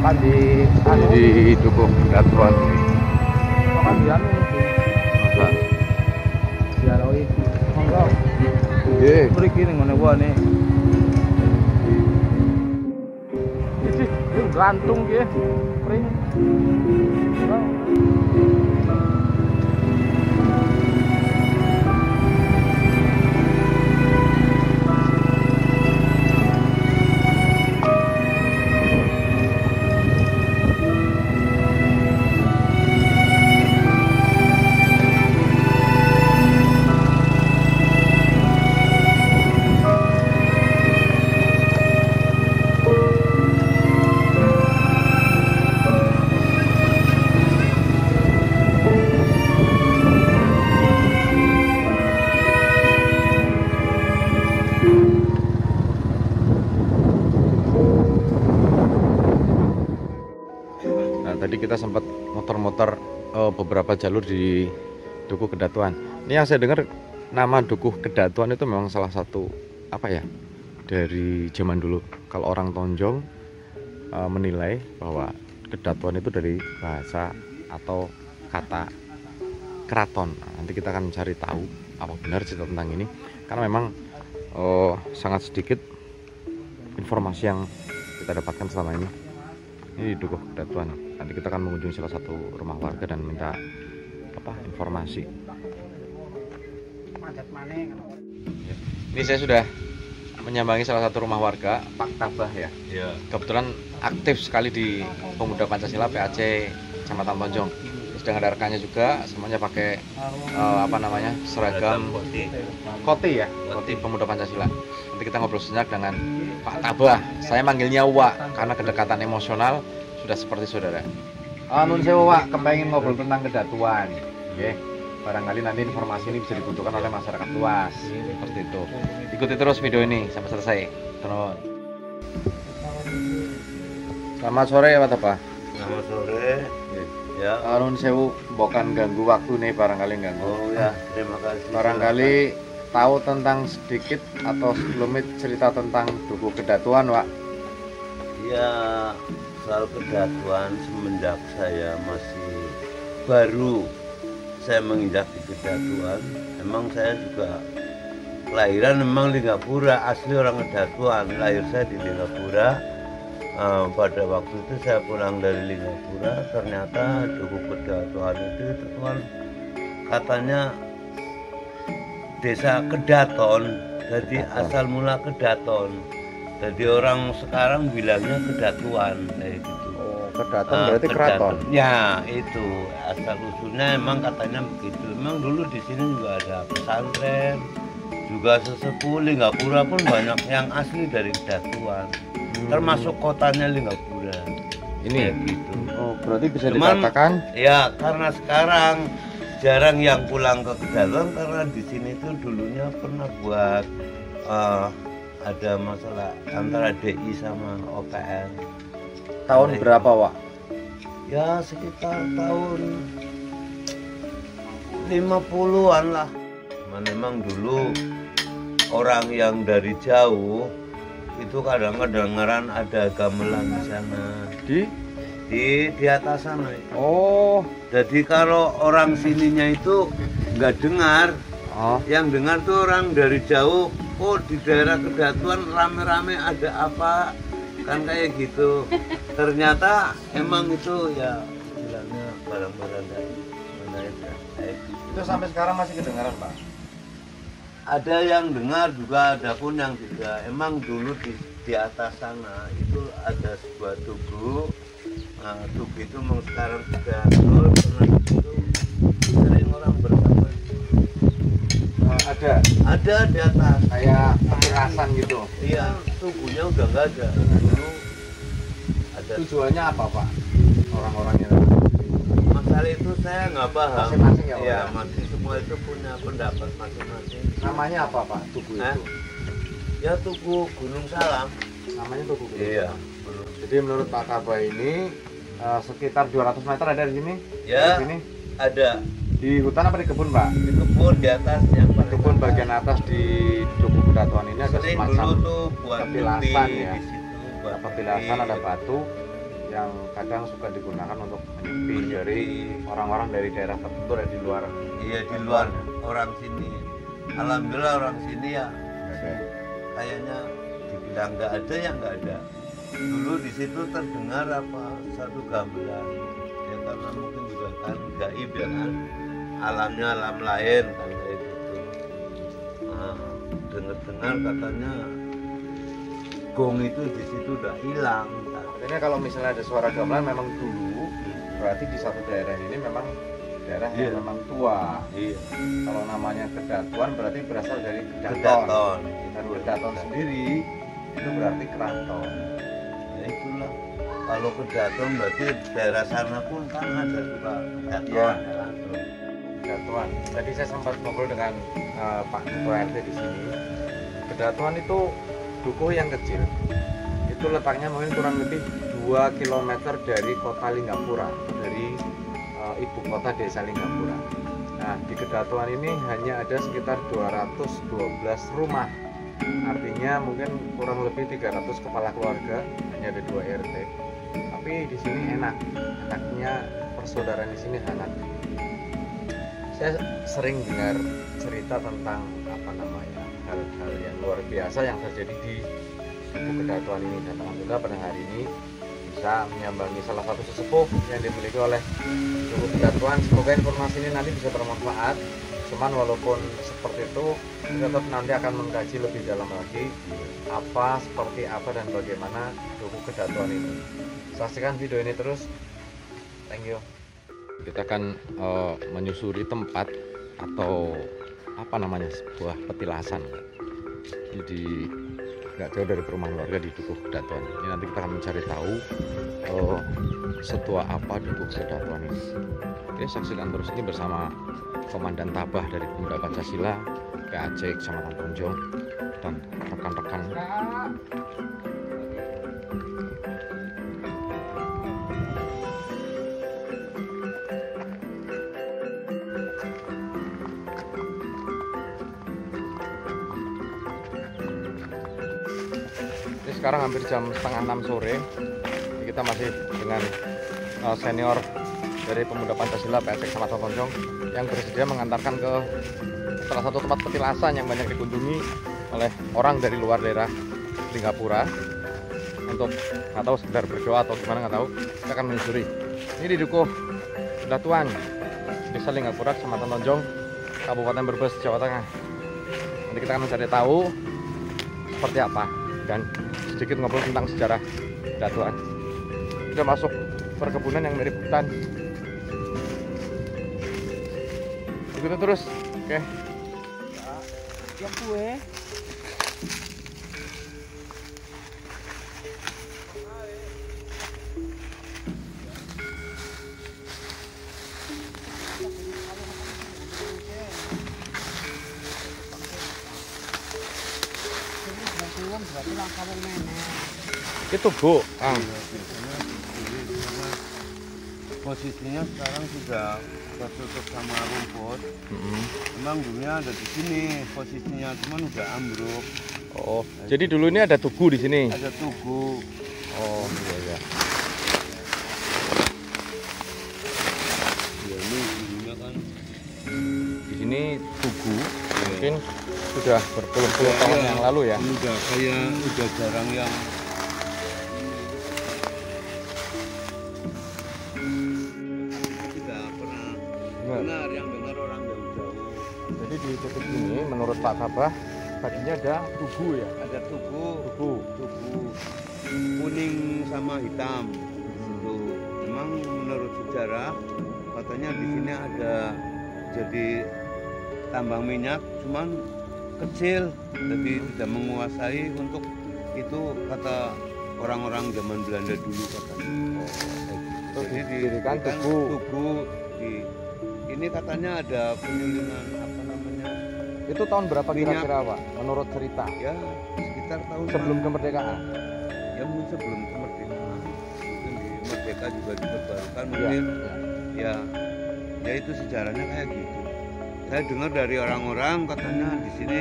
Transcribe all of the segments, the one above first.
Pak di Duku Kedatuan ini. kan di anu Masa? diaroi. Monggo. Nggih. Mriki ning ngene wae. Iki gantung nggih. Pring. Tadi kita sempat muter-muter beberapa jalur di Duku Kedatuan. Ini yang saya dengar nama Duku Kedatuan itu memang salah satu apa ya dari zaman dulu. Kalau orang Tonjong menilai bahwa Kedatuan itu dari bahasa atau kata keraton. Nanti kita akan cari tahu apa benar cerita tentang ini, karena memang sangat sedikit informasi yang kita dapatkan selama ini. Ini di Duku Kedatuan. Nanti kita akan mengunjungi salah satu rumah warga dan minta informasi. Ini saya sudah menyambangi salah satu rumah warga, Pak Tabah ya. Iya. Kebetulan aktif sekali di Pemuda Pancasila PAC Kecamatan Tonjong. Sedang ada rekannya juga, semuanya pakai seragam koti ya, koti Pemuda Pancasila. Nanti kita ngobrol sejenak dengan Pak Tabah. Saya manggilnya Wak karena kedekatan emosional sudah seperti saudara. Nun sewu Wak, kepengen ngobrol tentang Kedatuan. Oke. Barangkali nanti informasi ini bisa dibutuhkan oleh masyarakat luas. Seperti itu. Ikuti terus video ini sampai selesai. Terus. Selamat sore Pak Tabah. Selamat sore. Ya. Nun sewu, bukan ganggu waktu nih, barangkali ganggu. Oh ya, terima kasih. Barangkali tahu tentang sedikit atau sebelumnya cerita tentang Duku Kedatuan, Wak. Ya, soal Kedatuan semenjak saya masih baru saya menginjak di Kedatuan. Emang saya juga kelahiran memang Linggapura, asli orang Kedatuan. Lahir saya di Linggapura. Pada waktu itu saya pulang dari Linggapura, ternyata Duku Kedatuan itu kan katanya desa Kedaton, jadi asal mula Kedaton. Jadi orang sekarang bilangnya Kedatuan kayak gitu. Oh, Kedaton berarti keraton. Ya, itu asal usulnya emang katanya begitu. Emang dulu di sini juga ada pesantren, juga sesepuh Linggapura pun banyak yang asli dari Kedatuan. Termasuk kotanya Linggapura. Ini kayak gitu. Oh, berarti bisa Cuman, dikatakan ya karena sekarang jarang yang pulang ke Kedatuan karena di sini tuh dulunya pernah buat ada masalah antara DI sama OPN. tahun berapa, Wak? Ya sekitar tahun 50-an lah. Memang dulu orang yang dari jauh itu kadang-kadang ada gamelan di sana. Di atas sana. Oh, Jadi kalau orang sininya itu nggak dengar, yang dengar tuh orang dari jauh. Oh, di daerah Kedatuan rame-rame ada apa, kan kayak gitu. Ternyata emang itu ya bilangnya barang-barang dari mana ya, kayak gitu. itu sampai sekarang masih kedengaran, Pak? Ada yang dengar juga, ada pun yang tidak. Emang dulu di atas sana itu ada sebuah tugu. Nah, tugu itu memang sekarang sudah turun, karena itu sering orang bersama. Ada di atas Kayak petilasan gitu. iya, tubuhnya udah nggak ada. Dulu ada. Tujuannya apa, Pak? Orang-orangnya. Masalah itu saya nggak paham. Masing-masing ya, Pak? Ya, masih semua itu punya pendapat masing-masing. Namanya apa, Pak? Tugu itu. Ya Tugu Gunung Salam. Namanya Tugu Gunung. Iya. Jadi menurut Pak Tabah ini sekitar 200 meter ada di sini. Ya. Di sini. Ada Di hutan apa di kebun, Pak? di kebun di atas yang paling Kebun atas. bagian atas di Duku Kedatuan ini ada Sering semacam dulu tuh buat petilasan putih ya. di situ, buat petilasan, ada batu. yang kadang suka digunakan untuk menyepi dari orang-orang dari daerah tertentu dari di luar. Iya, di luar orang sini. Alhamdulillah orang sini ya Oke. kayaknya dibilang nggak ada ya nggak ada. Dulu di situ terdengar apa satu gamelan ya, karena mungkin juga kan gaib ya kan, alamnya alam lain kan kayak gitu. Nah, dengar katanya gong itu di situ udah hilang. Artinya kalau misalnya ada suara gamelan memang dulu, berarti di satu daerah ini memang daerah yang Iya. memang tua. Iya. Kalau namanya kedatuan berarti berasal dari kedaton. Kedaton. Dan kedaton sendiri itu berarti keraton. Ya itulah. Kalau kedaton berarti daerah sana pun kan ada juga kedaton. Iya. Ya kan? Kedatuan. Tadi saya sempat ngobrol dengan Pak Ketua RT di sini. Kedatuan itu dukuh yang kecil. Itu letaknya mungkin kurang lebih 2 km dari kota Linggapura, dari ibu kota desa Linggapura. Nah, di Kedatuan ini hanya ada sekitar 212 rumah. Artinya mungkin kurang lebih 300 kepala keluarga, hanya ada 2 RT. Tapi di sini enaknya persaudaraan di sini hangat. Saya sering dengar cerita tentang hal-hal yang luar biasa yang terjadi di Dukuh Kedatuan ini, dan alhamdulillah pada hari ini bisa menyambangi salah satu sesepuh yang dimiliki oleh Dukuh Kedatuan. Semoga informasi ini nanti bisa bermanfaat. Cuman walaupun seperti itu, kita tetap nanti akan mengkaji lebih dalam lagi seperti apa dan bagaimana Dukuh Kedatuan ini. Saksikan video ini terus. Thank you. Kita akan menyusuri tempat atau sebuah petilasan di nggak jauh dari perumahan warga di Dukuh Kedatuan. Ini nanti kita akan mencari tahu setua apa Dukuh Kedatuan ini. Oke, saksikan terus ini bersama Komandan Tabah dari Pemuda Pancasila PAC Kecamatan Tonjong dan rekan-rekan. Sekarang hampir jam 5:30 sore. Kita masih dengan senior dari Pemuda Pancasila PAC Kecamatan Tonjong yang bersedia mengantarkan ke salah satu tempat petilasan yang banyak dikunjungi oleh orang dari luar daerah Linggapura untuk nggak tahu sekedar berdoa atau gimana, nggak tahu. Kita akan menyusuri. Ini di Dukuh Kedatuan, Desa Linggapura, Kecamatan Tonjong, Kabupaten Brebes, Jawa Tengah. Nanti kita akan mencari tahu seperti apa dan sedikit ngobrol tentang sejarah Kedatuan. Kita masuk perkebunan yang mirip hutan. Begitu terus. Oke. Yang kue. Itu Bu, Kang. Posisinya sekarang sudah tertutup sama rumput. Memang dulunya ada di sini posisinya, cuman udah ambruk. Oh, jadi dulu ini ada tugu di sini. Ada tugu. Oh, iya. Ya ini dulunya kan. Di sini tugu, mungkin sudah berpuluh-puluh tahun yang lalu ya. Udah jarang yang tidak pernah dengar yang dengar orang jauh-jauh. Jadi di titik ini menurut Pak Tabah tadinya ada tugu ya. Ada tugu Tugu. kuning sama hitam. Itu memang menurut sejarah katanya di sini ada jadi tambang minyak, cuman kecil, jadi tidak menguasai untuk itu, kata orang-orang zaman Belanda dulu katanya. Jadi didirikan didirikan tugu. Ini katanya ada penyulingan Itu tahun berapa Minyak. kira-kira Pak? Menurut cerita ya sekitar tahun sebelum kemerdekaan. ya mungkin sebelum kemerdekaan, mungkin di merdeka juga diperbarukan Iya, mungkin. iya. Ya itu sejarahnya kayak gitu. Saya dengar dari orang-orang katanya di sini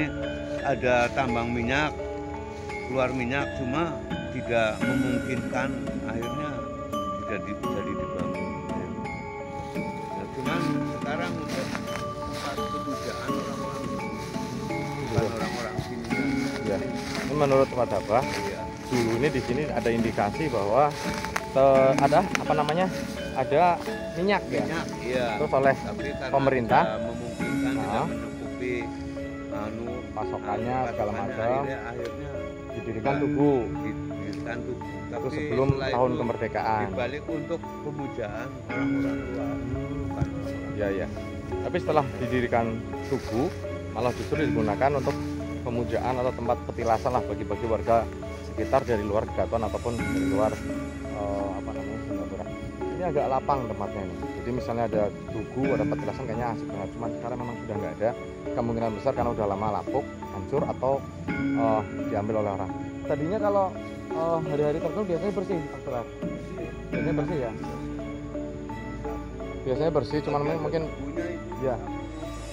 ada tambang minyak, keluar minyak, cuma tidak memungkinkan, akhirnya jadi dibangun. Nah, cuman sekarang udah tempat pemujaan orang-orang, bukan orang-orang sini. Ya. Ini menurut Pak Tabah, Iya. dulu ini di sini ada indikasi bahwa ada apa namanya? Ada minyak ya. Minyak, iya. Terus oleh Tapi karena pemerintah tidak memungkinkan, tidak mencukupi pasokannya segala macam, akhirnya didirikan tugu. didirikan tugu. Itu Tapi sebelum setelah tahun itu kemerdekaan. dibalik untuk pemujaan orang-orang luar, bukan orang-orang. Ya ya. Tapi setelah didirikan tugu, malah justru digunakan untuk pemujaan atau tempat petilasan lah bagi-bagi warga sekitar dari luar Kedatuan ataupun dari luar apa namanya Singapura. Ini agak lapang tempatnya ini. Jadi misalnya ada tugu, ada petilasan kayaknya asik banget. Cuman sekarang memang sudah nggak ada. Kemungkinan besar karena udah lama lapuk, hancur atau diambil oleh orang. Tadinya kalau hari-hari tertentu biasanya bersih, Pak Surat. Biasanya bersih ya. Biasanya bersih, cuman mungkin ya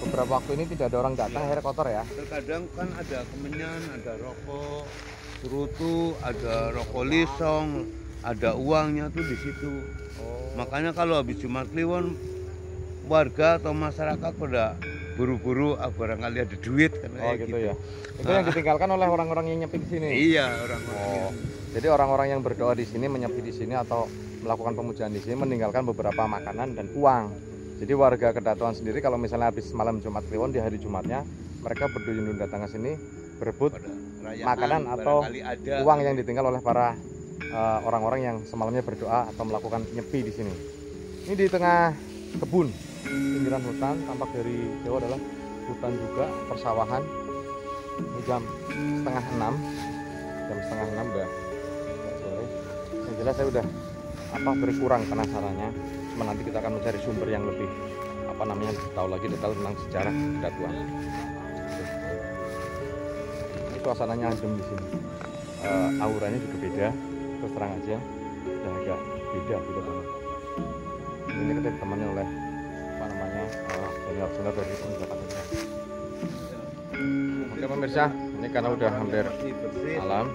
beberapa waktu ini tidak ada orang datang, akhirnya kotor ya. Terkadang kan ada kemenyan, ada rokok cerutu, ada rokok lisong, ada uangnya tuh di situ. Makanya kalau habis Jumat Kliwon, warga atau masyarakat pada buru-buru, barangkali ada duit kan. Gitu ya. Itu yang ditinggalkan oleh orang-orang yang nyepi di sini. Iya, orang-orang. Jadi orang-orang yang berdoa di sini, menyepi di sini atau melakukan pemujaan di sini meninggalkan beberapa makanan dan uang. Jadi warga Kedatuan sendiri kalau misalnya habis malam Jumat Kliwon di hari Jumatnya, mereka berduyun-duyun datang ke sini berebut makanan atau uang yang ditinggal oleh para orang-orang yang semalamnya berdoa atau melakukan nyepi di sini. Ini di tengah kebun, pinggiran hutan, tampak dari jauh adalah hutan juga, persawahan. Ini jam setengah 6 udah sore. Yang jelas saya udah berkurang penasarannya. Cuma nanti kita akan mencari sumber yang lebih tahu lagi detail tentang sejarah Kedatuan. Ini suasananya adem di sini. Auranya juga beda, terus terang aja, udah agak beda banget. Ini kita ditemani oleh senior dari Jakarta. Oke pemirsa, ini karena udah hampir malam.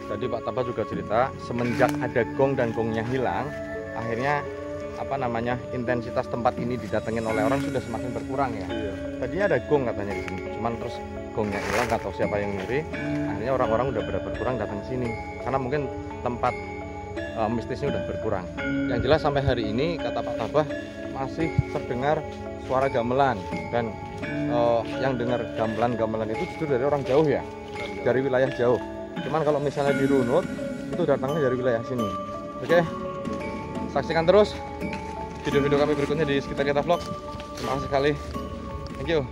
Tadi Pak Tabah juga cerita, semenjak ada gong dan gongnya hilang, akhirnya intensitas tempat ini didatengin oleh orang sudah semakin berkurang ya. Tadinya ada gong katanya di sini, cuman terus gongnya hilang, nggak tahu siapa yang nyuri. Akhirnya orang-orang udah berkurang datang sini, karena mungkin tempat mistisnya udah berkurang. Yang jelas sampai hari ini kata Pak Tabah masih terdengar suara gamelan, dan yang dengar gamelan itu justru dari orang jauh ya, dari wilayah jauh. Cuman kalau misalnya dirunut itu datangnya dari wilayah sini. Oke, saksikan terus video-video kami berikutnya di Sekitar Kita Vlog. Terima kasih sekali, thank you.